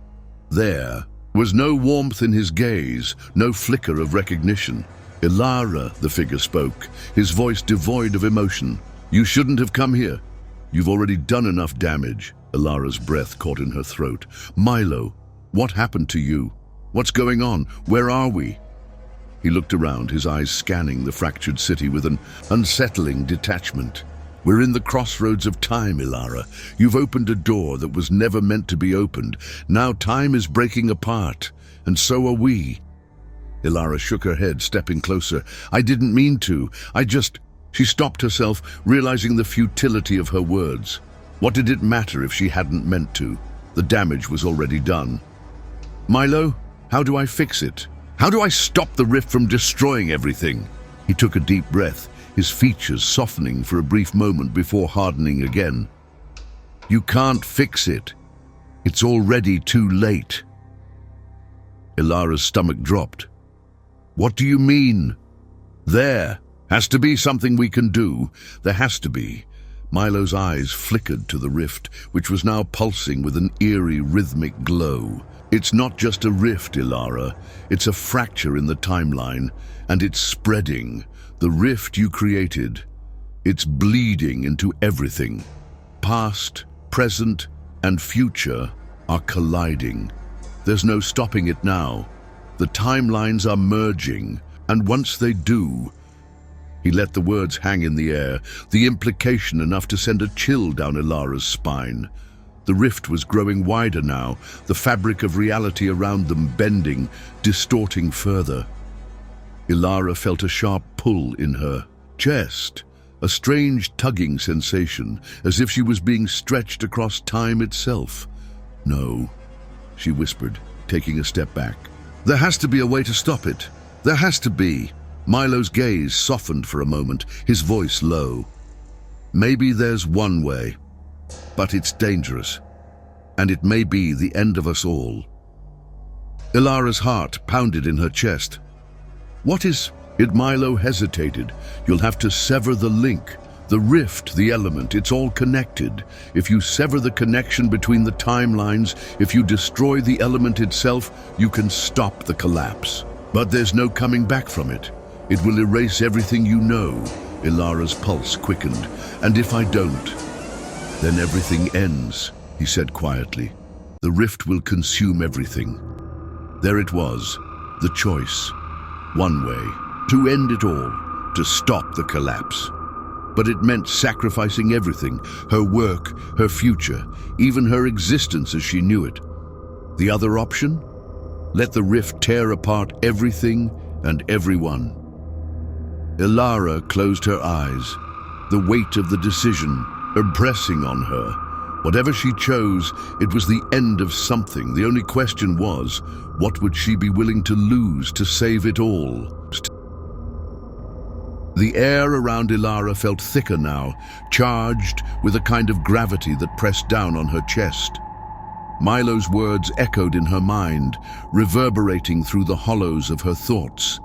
There was no warmth in his gaze, no flicker of recognition. "Elara," the figure spoke, his voice devoid of emotion. "You shouldn't have come here. You've already done enough damage." Elara's breath caught in her throat. "Milo, what happened to you? What's going on? Where are we?" He looked around, his eyes scanning the fractured city with an unsettling detachment. "We're in the crossroads of time, Elara. You've opened a door that was never meant to be opened. Now time is breaking apart, and so are we." Elara shook her head, stepping closer. "I didn't mean to. She stopped herself, realizing the futility of her words. What did it matter if she hadn't meant to? The damage was already done. "Milo, how do I fix it? How do I stop the rift from destroying everything?" He took a deep breath, his features softening for a brief moment before hardening again. "You can't fix it. It's already too late." Elara's stomach dropped. "What do you mean?" "There has to be something we can do. There has to be." Milo's eyes flickered to the rift, which was now pulsing with an eerie rhythmic glow. "It's not just a rift, Elara. It's a fracture in the timeline, and it's spreading. The rift you created, it's bleeding into everything. Past, present, and future are colliding. There's no stopping it now. The timelines are merging, and once they do..." He let the words hang in the air, the implication enough to send a chill down Elara's spine. The rift was growing wider now, the fabric of reality around them bending, distorting further. Elara felt a sharp pull in her chest, a strange tugging sensation, as if she was being stretched across time itself. "No," she whispered, taking a step back. "There has to be a way to stop it. There has to be." Milo's gaze softened for a moment, his voice low. "Maybe there's one way, but it's dangerous, and it may be the end of us all." Elara's heart pounded in her chest. "What is it?" Milo hesitated. "You'll have to sever the link. The rift, the element, it's all connected. If you sever the connection between the timelines, if you destroy the element itself, you can stop the collapse. But there's no coming back from it. It will erase everything you know. Elara's pulse quickened. And if I don't, then everything ends, he said quietly. The rift will consume everything. There it was, the choice. One way, to end it all, to stop the collapse. But it meant sacrificing everything, her work, her future, even her existence as she knew it. The other option? Let the rift tear apart everything and everyone. Elara closed her eyes, the weight of the decision impressing on her. Whatever she chose, it was the end of something. The only question was, what would she be willing to lose to save it all? The air around Elara felt thicker now, charged with a kind of gravity that pressed down on her chest. Milo's words echoed in her mind, reverberating through the hollows of her thoughts.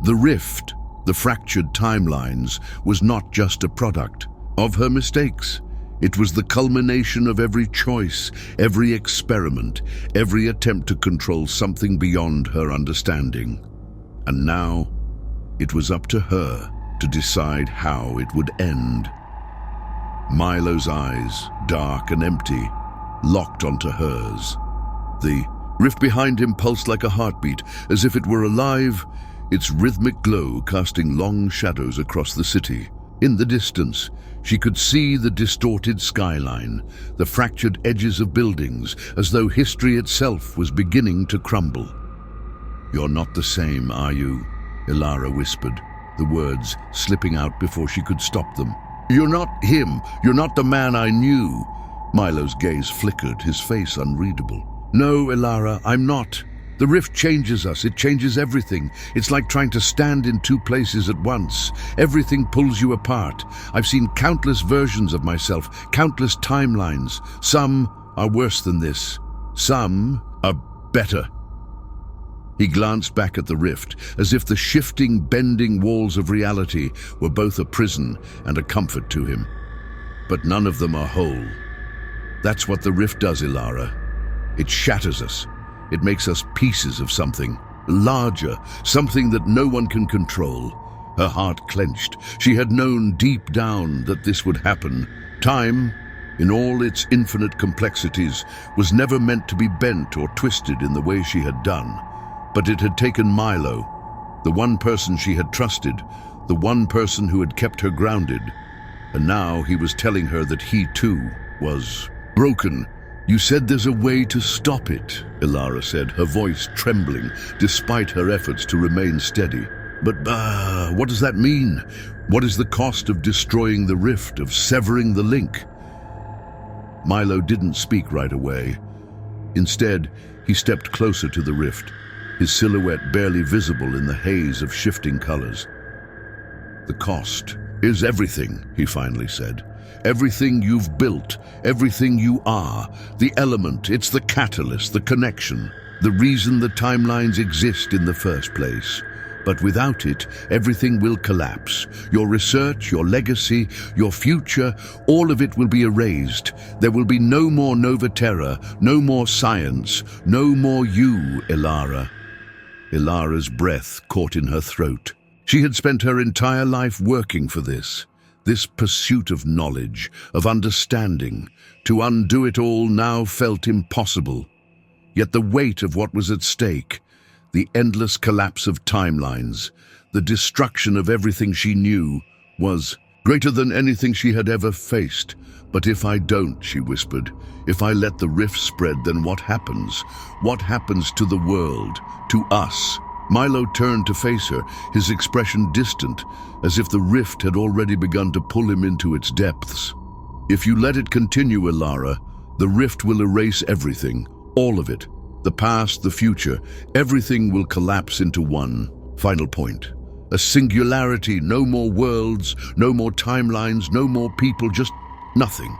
The rift, the fractured timelines, was not just a product of her mistakes. It was the culmination of every choice, every experiment, every attempt to control something beyond her understanding. And now, it was up to her to decide how it would end. Milo's eyes, dark and empty, locked onto hers. The rift behind him pulsed like a heartbeat, as if it were alive, its rhythmic glow casting long shadows across the city. In the distance, she could see the distorted skyline, the fractured edges of buildings, as though history itself was beginning to crumble. "You're not the same, are you?" Elara whispered, the words slipping out before she could stop them. "You're not him. You're not the man I knew." Milo's gaze flickered, his face unreadable. "No, Elara, I'm not. The rift changes us. It changes everything. It's like trying to stand in two places at once. Everything pulls you apart. I've seen countless versions of myself, countless timelines. Some are worse than this. Some are better." He glanced back at the rift, as if the shifting, bending walls of reality were both a prison and a comfort to him. But none of them are whole. That's what the rift does, Elara. It shatters us. It makes us pieces of something larger, something that no one can control. Her heart clenched. She had known deep down that this would happen. Time, in all its infinite complexities, was never meant to be bent or twisted in the way she had done. But it had taken Milo, the one person she had trusted, the one person who had kept her grounded. And now he was telling her that he too was broken. "You said there's a way to stop it," Elara said, her voice trembling despite her efforts to remain steady. "But what does that mean? What is the cost of destroying the rift, of severing the link?" Milo didn't speak right away. Instead, he stepped closer to the rift, his silhouette barely visible in the haze of shifting colors. "The cost is everything," he finally said. "Everything you've built, everything you are, the element, it's the catalyst, the connection, the reason the timelines exist in the first place. But without it, everything will collapse. Your research, your legacy, your future, all of it will be erased. There will be no more Nova Terra, no more science, no more you, Elara." Elara's breath caught in her throat. She had spent her entire life working for this pursuit of knowledge, of understanding. To undo it all now felt impossible. Yet the weight of what was at stake, the endless collapse of timelines, the destruction of everything she knew, was greater than anything she had ever faced. "But if I don't," she whispered, "if I let the rift spread, then what happens? What happens to the world, to us?" Milo turned to face her, his expression distant, as if the rift had already begun to pull him into its depths. "If you let it continue, Elara, the rift will erase everything, all of it. The past, the future, everything will collapse into one final point. A singularity, no more worlds, no more timelines, no more people, just nothing."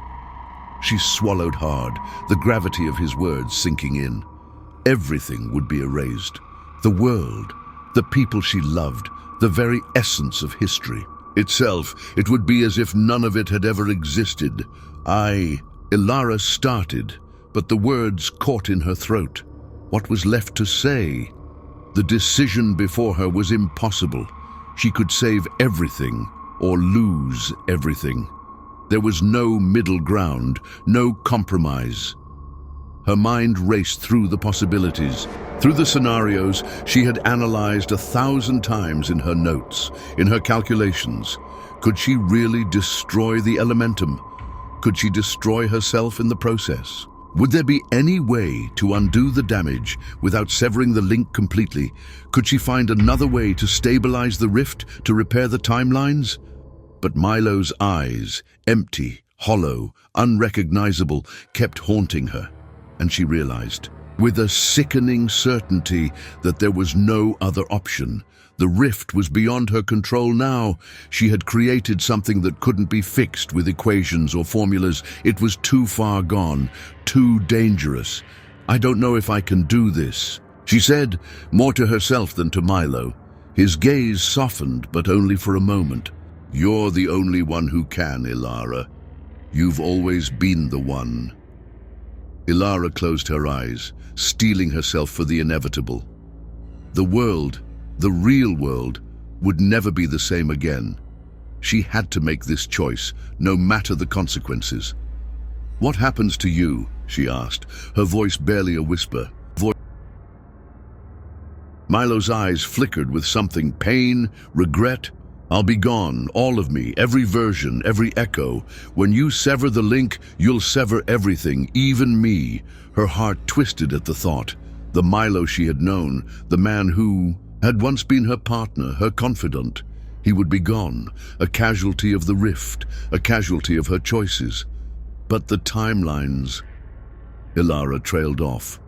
She swallowed hard, the gravity of his words sinking in. Everything would be erased. The world, the people she loved, the very essence of history. itself, it would be as if none of it had ever existed. Elara started, but the words caught in her throat. What was left to say? The decision before her was impossible. She could save everything or lose everything. There was no middle ground, no compromise. Her mind raced through the possibilities, through the scenarios she had analyzed 1,000 times in her notes, in her calculations. Could she really destroy the elementum? Could she destroy herself in the process? Would there be any way to undo the damage without severing the link completely? Could she find another way to stabilize the rift, to repair the timelines? But Milo's eyes, empty, hollow, unrecognizable, kept haunting her, and she realized, with a sickening certainty, that there was no other option. The rift was beyond her control now. She had created something that couldn't be fixed with equations or formulas. It was too far gone, too dangerous. "I don't know if I can do this," she said, more to herself than to Milo. His gaze softened, but only for a moment. "You're the only one who can, Elara. You've always been the one." Elara closed her eyes, steeling herself for the inevitable. The world, the real world, would never be the same again. She had to make this choice, no matter the consequences. "What happens to you?" she asked, her voice barely a whisper. Milo's eyes flickered with something, pain, regret. "I'll be gone, all of me, every version, every echo. When you sever the link, you'll sever everything, even me." Her heart twisted at the thought. The Milo she had known, the man who had once been her partner, her confidant. He would be gone, a casualty of the rift, a casualty of her choices. But the timelines... Elara trailed off.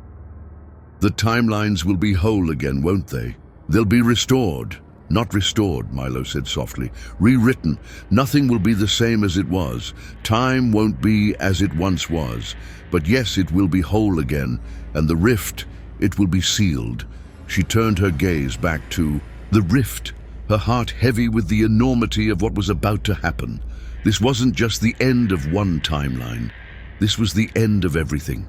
"The timelines will be whole again, won't they? They'll be restored." "Not restored," Milo said softly. "Rewritten. Nothing will be the same as it was. Time won't be as it once was. But yes, it will be whole again, and the rift, it will be sealed." She turned her gaze back to the rift, her heart heavy with the enormity of what was about to happen. This wasn't just the end of one timeline. This was the end of everything.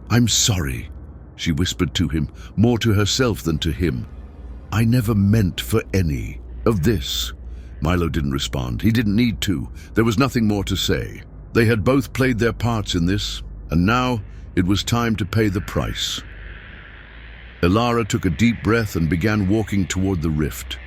"I'm sorry," she whispered to him, more to herself than to him. "I never meant for any of this." Milo didn't respond. He didn't need to. There was nothing more to say. They had both played their parts in this, and now it was time to pay the price. Elara took a deep breath and began walking toward the rift.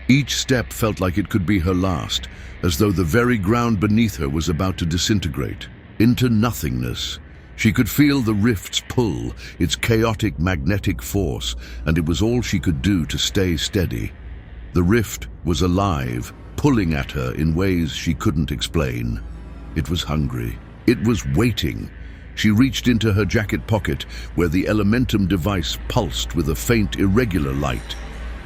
Each step felt like it could be her last, as though the very ground beneath her was about to disintegrate into nothingness. She could feel the rift's pull, its chaotic magnetic force, and it was all she could do to stay steady. The rift was alive, pulling at her in ways she couldn't explain. It was hungry. It was waiting. She reached into her jacket pocket, where the elementum device pulsed with a faint, irregular light.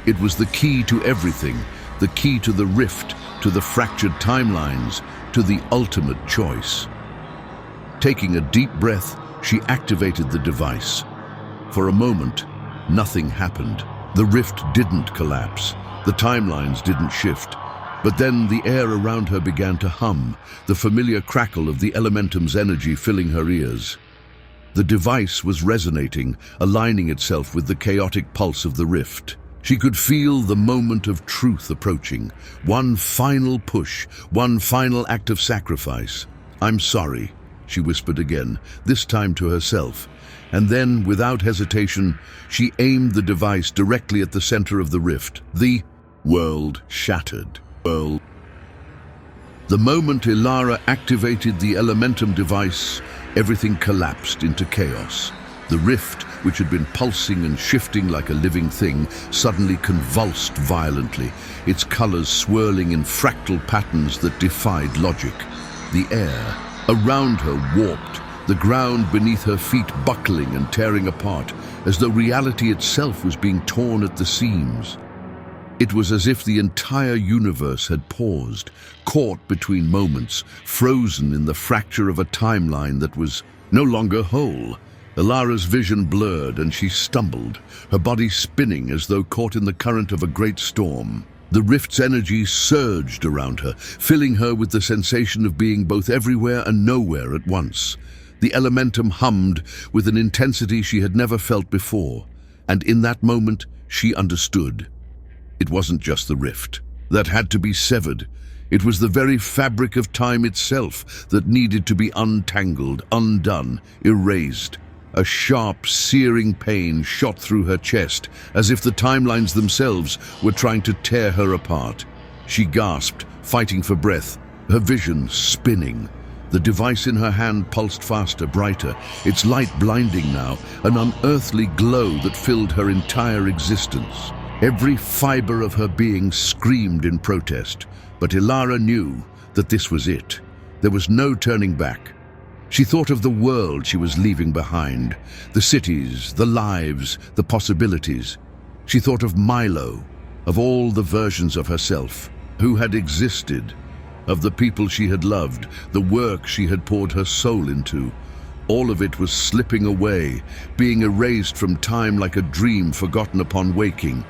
It was the key to everything, the key to the rift, to the fractured timelines, to the ultimate choice. Taking a deep breath, she activated the device. For a moment, nothing happened. The rift didn't collapse. The timelines didn't shift. But then the air around her began to hum, the familiar crackle of the elementum's energy filling her ears. The device was resonating, aligning itself with the chaotic pulse of the rift. She could feel the moment of truth approaching. One final push, one final act of sacrifice. "I'm sorry," she whispered again, this time to herself. And then, without hesitation, she aimed the device directly at the center of the rift. The world shattered. The moment Elara activated the elementum device, everything collapsed into chaos. The rift, which had been pulsing and shifting like a living thing, suddenly convulsed violently, its colors swirling in fractal patterns that defied logic. The air around her warped, the ground beneath her feet buckling and tearing apart, as though reality itself was being torn at the seams. It was as if the entire universe had paused, caught between moments, frozen in the fracture of a timeline that was no longer whole. Elara's vision blurred and she stumbled, her body spinning as though caught in the current of a great storm. The rift's energy surged around her, filling her with the sensation of being both everywhere and nowhere at once. The elementum hummed with an intensity she had never felt before, and in that moment she understood. It wasn't just the rift that had to be severed. It was the very fabric of time itself that needed to be untangled, undone, erased. A sharp, searing pain shot through her chest, as if the timelines themselves were trying to tear her apart. She gasped, fighting for breath, her vision spinning. The device in her hand pulsed faster, brighter, its light blinding now, an unearthly glow that filled her entire existence. Every fiber of her being screamed in protest, but Elara knew that this was it. There was no turning back. She thought of the world she was leaving behind, the cities, the lives, the possibilities. She thought of Milo, of all the versions of herself who had existed, of the people she had loved, the work she had poured her soul into. All of it was slipping away, being erased from time like a dream forgotten upon waking.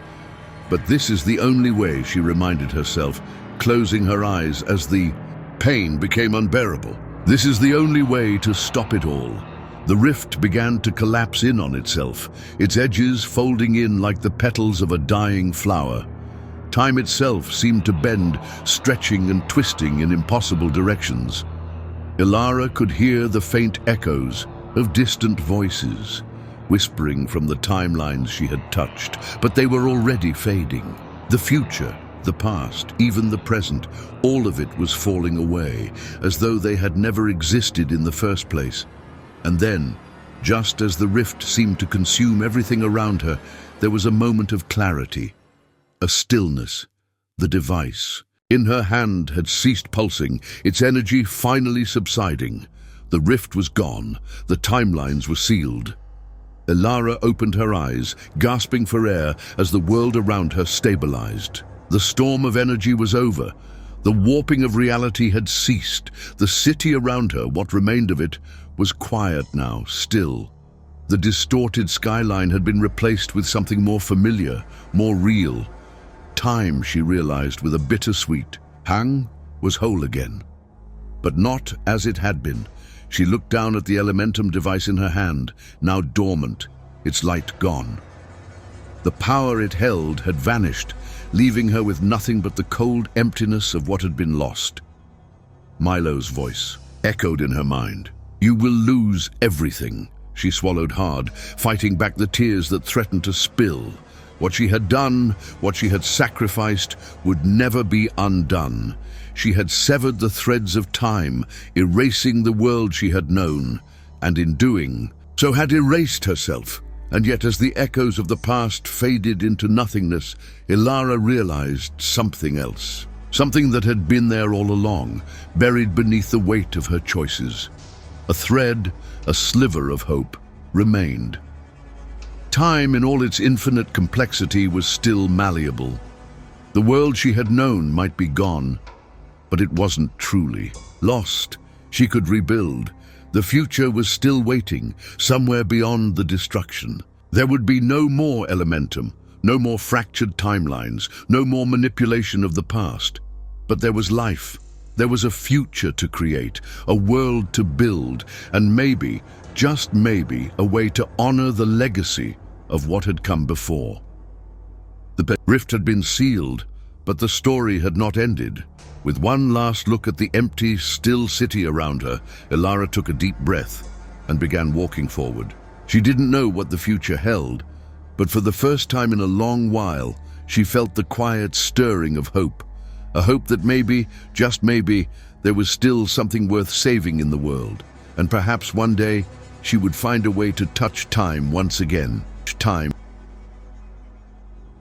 But this is the only way, she reminded herself, closing her eyes as the pain became unbearable. This is the only way to stop it all. The rift began to collapse in on itself, its edges folding in like the petals of a dying flower. Time itself seemed to bend, stretching and twisting in impossible directions. Elara could hear the faint echoes of distant voices, whispering from the timelines she had touched, but they were already fading. The future, the past, even the present, all of it was falling away, as though they had never existed in the first place. And then, just as the rift seemed to consume everything around her, there was a moment of clarity, a stillness. The device in her hand had ceased pulsing, its energy finally subsiding. The rift was gone, the timelines were sealed. Elara opened her eyes, gasping for air as the world around her stabilized. The storm of energy was over. The warping of reality had ceased. The city around her, what remained of it, was quiet now, still. The distorted skyline had been replaced with something more familiar, more real. Time, she realized with a bittersweet pang, was whole again. But not as it had been. She looked down at the elementum device in her hand, now dormant, its light gone. The power it held had vanished, leaving her with nothing but the cold emptiness of what had been lost. Milo's voice echoed in her mind. "You will lose everything." She swallowed hard, fighting back the tears that threatened to spill. What she had done, what she had sacrificed, would never be undone. She had severed the threads of time, erasing the world she had known, and in doing so had erased herself. And yet as the echoes of the past faded into nothingness, Elara realized something else. Something that had been there all along, buried beneath the weight of her choices. A thread, a sliver of hope, remained. Time in all its infinite complexity was still malleable. The world she had known might be gone, but it wasn't truly lost. She could rebuild. The future was still waiting, somewhere beyond the destruction. There would be no more elementum, no more fractured timelines, no more manipulation of the past. But there was life. There was a future to create, a world to build, and maybe, just maybe, a way to honor the legacy of what had come before. The rift had been sealed, but the story had not ended. With one last look at the empty, still city around her, Elara took a deep breath and began walking forward. She didn't know what the future held, but for the first time in a long while, she felt the quiet stirring of hope. A hope that maybe, just maybe, there was still something worth saving in the world, and perhaps one day she would find a way to touch time once again. Time.